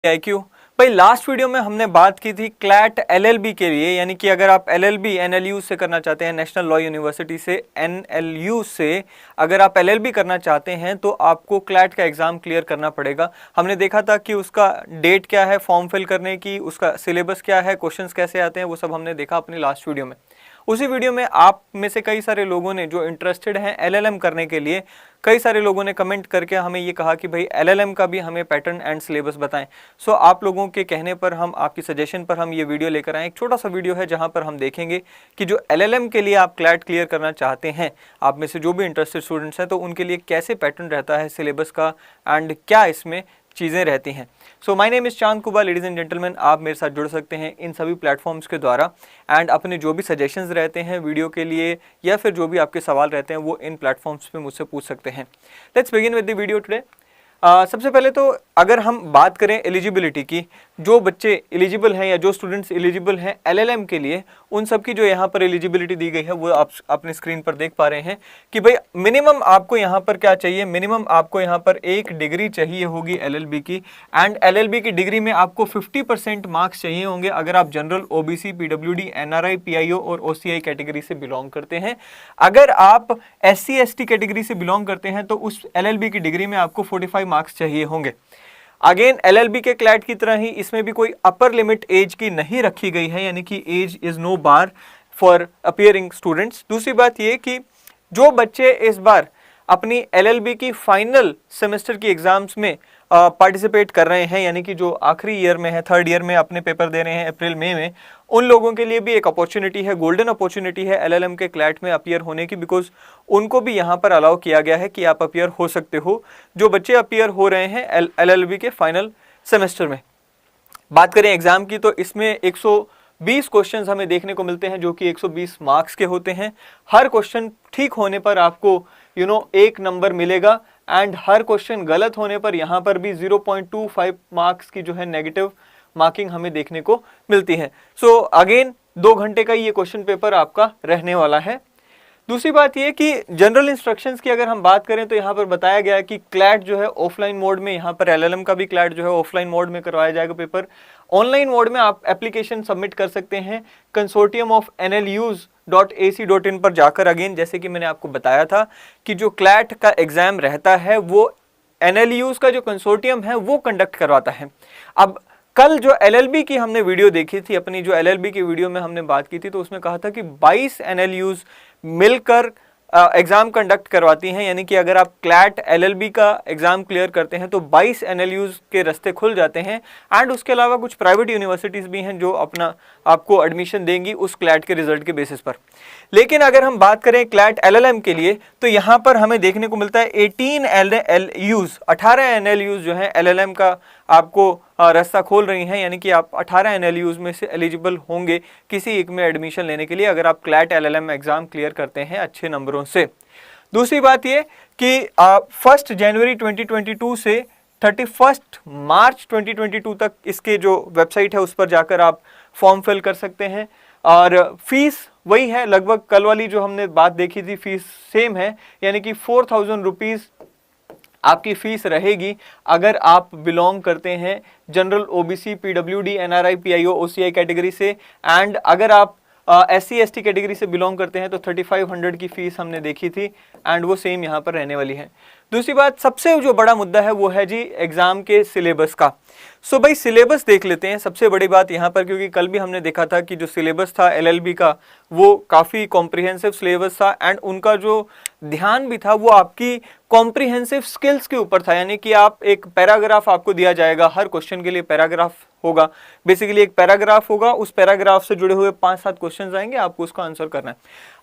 IQ। भाई last video में हमने बात की थी क्लैट LLB के लिए, यानी कि अगर आप LLB NLU से करना चाहते हैं, नेशनल लॉ यूनिवर्सिटी से NLU से अगर आप LLB करना चाहते हैं तो आपको क्लैट का एग्ज़ाम क्लियर करना पड़ेगा। हमने देखा था कि उसका डेट क्या है फॉर्म फिल करने की, उसका सिलेबस क्या है, क्वेश्चंस कैसे आते हैं, वो सब हमने देखा अपनी लास्ट वीडियो में। उसी वीडियो में आप में से कई सारे लोगों ने जो इंटरेस्टेड हैं LLM करने के लिए, कई सारे लोगों ने कमेंट करके हमें ये कहा कि भाई LLM का भी हमें पैटर्न एंड सिलेबस बताएं। सो आप लोगों के कहने पर, हम आपकी सजेशन पर हम ये वीडियो लेकर आए। एक छोटा सा वीडियो है जहां पर हम देखेंगे कि जो LLM के लिए आप क्लैट क्लियर करना चाहते हैं, आप में से जो भी इंटरेस्टेड स्टूडेंट्स हैं, तो उनके लिए कैसे पैटर्न रहता है सिलेबस का एंड क्या इसमें चीज़ें रहती हैं। सो माय नेम इज़ चांद कुबा। लेडीज़ एंड जेंटलमैन, आप मेरे साथ जुड़ सकते हैं इन सभी प्लेटफॉर्म्स के द्वारा एंड अपने जो भी सजेशंस रहते हैं वीडियो के लिए या फिर जो भी आपके सवाल रहते हैं वो इन प्लेटफॉर्म्स पे मुझसे पूछ सकते हैं। Let's begin with the video today. सबसे पहले तो अगर हम बात करें एलिजिबिलिटी की, जो बच्चे एलिजिबल हैं या जो स्टूडेंट्स एलिजिबल हैं LLM के लिए, उन सब की जो यहाँ पर एलिजिबिलिटी दी गई है वो आप अपने स्क्रीन पर देख पा रहे हैं कि भाई मिनिमम आपको यहाँ पर क्या चाहिए। मिनिमम आपको यहाँ पर 1 डिग्री चाहिए होगी LLB की, एंड LLB की डिग्री में आपको 50% मार्क्स चाहिए होंगे अगर आप general, OBC, PWD, NRI, PIO और OCI कैटेगरी से बिलोंग करते हैं। अगर आप SC ST कैटेगरी से बिलोंग करते हैं तो उस LLB की डिग्री में आपको 45 मार्क्स चाहिए होंगे। अगेन LLB के क्लैट की तरह ही इसमें भी कोई अपर लिमिट एज की नहीं रखी गई है, यानी कि age is no bar for appearing students. दूसरी बात ये कि जो बच्चे इस बार अपनी LLB की फाइनल सेमेस्टर की एग्जाम्स में पार्टिसिपेट कर रहे हैं, यानी कि जो आखिरी ईयर में है, थर्ड ईयर में अपने पेपर दे रहे हैं अप्रैल मई में, उन लोगों के लिए भी एक अपॉर्चुनिटी है, गोल्डन अपॉर्चुनिटी है LLM के क्लैट में अपीयर होने की, बिकॉज उनको भी यहाँ पर अलाउ किया गया है कि आप अपीयर हो सकते हो, जो बच्चे अपीयर हो रहे हैं LLB के फाइनल सेमेस्टर में। बात करें एग्जाम की तो इसमें 120 क्वेश्चंस हमें देखने को मिलते हैं जो कि 120 मार्क्स के होते हैं। हर क्वेश्चन ठीक होने पर आपको 1 नंबर मिलेगा एंड हर क्वेश्चन गलत होने पर यहाँ पर भी 0.25 मार्क्स की जो है नेगेटिव मार्किंग हमें देखने को मिलती है। सो अगेन 2 घंटे का ये क्वेश्चन पेपर आपका रहने वाला है। दूसरी बात ये कि जनरल इंस्ट्रक्शंस की अगर हम बात करें तो यहाँ पर बताया गया है कि क्लैट जो है ऑफलाइन मोड में, यहाँ पर LLM का भी क्लैट जो है ऑफलाइन मोड में करवाया जाएगा पेपर। ऑनलाइन मोड में आप एप्लीकेशन सबमिट कर सकते हैं कंसोर्टियम ऑफ NLUs.ac.in पर जाकर। अगेन जैसे कि मैंने आपको बताया था कि जो क्लैट का एग्जाम रहता है वो NLUs का जो कंसोर्टियम है वो कंडक्ट करवाता है। अब कल जो LLB की हमने वीडियो देखी थी, अपनी जो LLB की वीडियो में हमने बात की थी, तो उसमें कहा था कि 22 NLUs मिलकर एग्जाम कंडक्ट करवाती हैं, यानी कि अगर आप क्लैट LLB का एग्जाम क्लियर करते हैं तो 22 NLUs के रास्ते खुल जाते हैं। एंड उसके अलावा कुछ प्राइवेट यूनिवर्सिटीज़ भी हैं जो अपना आपको एडमिशन देंगी उस क्लैट के रिजल्ट के बेसिस पर। लेकिन अगर हम बात करें क्लैट LLM के लिए तो यहाँ पर हमें देखने को मिलता है 18 NLUs जो है LLM का आपको रास्ता खोल रही हैं, यानी कि आप 18 NLUs में से एलिजिबल होंगे किसी एक में एडमिशन लेने के लिए अगर आप क्लैट LLM एग्जाम क्लियर करते हैं अच्छे नंबरों से। दूसरी बात ये कि 1 जनवरी 2022 से 31 मार्च 2022 तक इसके जो वेबसाइट है उस पर जाकर आप फॉर्म फिल कर सकते हैं। और फीस वही है, लगभग कल वाली जो हमने बात देखी थी फीस सेम है, यानी कि 4000 रुपीज़ आपकी फीस रहेगी अगर आप बिलोंग करते हैं general, OBC, PWD, NRI, PIO, OCI category से। एंड अगर आप SC ST कैटेगरी से बिलोंग करते हैं तो 3500 की फीस हमने देखी थी एंड वो सेम यहाँ पर रहने वाली है। दूसरी बात, सबसे जो बड़ा मुद्दा है वो है जी एग्जाम के सिलेबस का। सो भाई सिलेबस देख लेते हैं सबसे बड़ी बात यहाँ पर, क्योंकि कल भी हमने देखा था कि जो सिलेबस था LLB का वो काफ़ी कॉम्प्रिहेंसिव सिलेबस था एंड उनका जो ध्यान भी था वो आपकी कॉम्प्रिहेंसिव स्किल्स के ऊपर था, यानी कि आप एक पैराग्राफ आपको दिया जाएगा, हर क्वेश्चन के लिए पैराग्राफ होगा। बेसिकली एक पैराग्राफ होगा, उस पैराग्राफ से जुड़े हुए 5-7 क्वेश्चन आएंगे, आपको उसका आंसर करना है।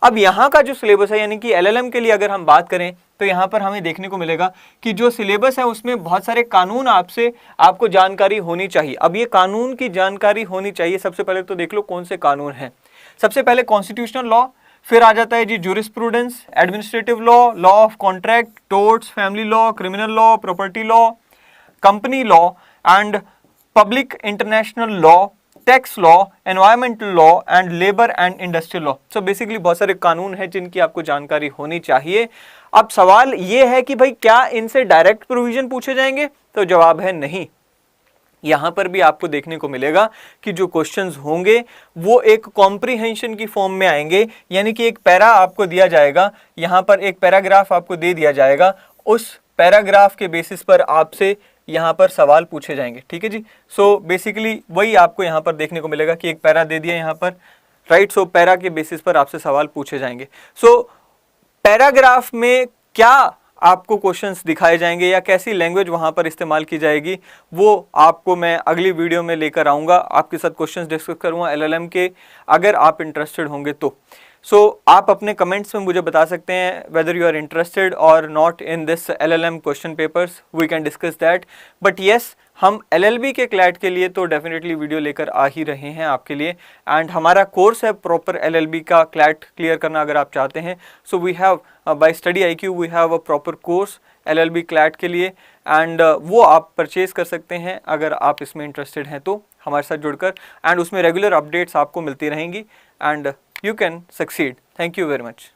अब यहाँ का जो सिलेबस है, यानी कि LLM के लिए अगर हम बात करें तो यहाँ पर हमें देखने को मिलेगा कि जो सिलेबस है उसमें बहुत सारे कानून आपको जानकारी होनी चाहिए। अब ये कानून की जानकारी होनी चाहिए, सबसे पहले तो देख लो कौन से कानून हैं। सबसे पहले कॉन्स्टिट्यूशनल लॉ, फिर आ जाता है जी jurisprudence, administrative law, law of contract, torts, family law, criminal law, property law, company law and public international law, tax law, environmental law and labour and industrial law. So basically बहुत सारे कानून हैं जिनकी आपको जानकारी होनी चाहिए। अब सवाल ये है कि भाई क्या इनसे डायरेक्ट प्रोविजन पूछे जाएंगे, तो जवाब है नहीं। यहाँ पर भी आपको देखने को मिलेगा कि जो क्वेश्चंस होंगे वो एक कॉम्प्रिहेंशन की फॉर्म में आएंगे, यानी कि एक पैरा आपको दिया जाएगा, यहाँ पर एक पैराग्राफ आपको दे दिया जाएगा, उस पैराग्राफ के बेसिस पर आपसे यहाँ पर सवाल पूछे जाएंगे। ठीक है जी। सो बेसिकली वही आपको यहाँ पर देखने को मिलेगा कि एक पैरा दे दिया यहाँ पर, राइट। सो पैरा के बेसिस पर आपसे सवाल पूछे जाएंगे। सो पैराग्राफ में क्या आपको क्वेश्चंस दिखाए जाएंगे या कैसी लैंग्वेज वहां पर इस्तेमाल की जाएगी, वो आपको मैं अगली वीडियो में लेकर आऊंगा, आपके साथ क्वेश्चंस डिस्कस करूंगा एलएलएम के, अगर आप इंटरेस्टेड होंगे तो। सो आप अपने कमेंट्स में मुझे बता सकते हैं वेदर यू आर इंटरेस्टेड और not in this LLM question papers, we can discuss that. But yes, हम एलएलबी के क्लैट के लिए तो डेफिनेटली वीडियो लेकर आ ही रहे हैं आपके लिए, एंड हमारा कोर्स है प्रॉपर एलएलबी का क्लैट क्लियर करना अगर आप चाहते हैं। So we have by study IQ we have a proper course LLB CLAT के लिए, एंड वो आप परचेज कर सकते हैं अगर आप इसमें इंटरेस्टेड हैं तो हमारे साथ जुड़कर, एंड उसमें रेगुलर अपडेट्स आपको मिलती रहेंगी, and you can succeed. Thank you very much.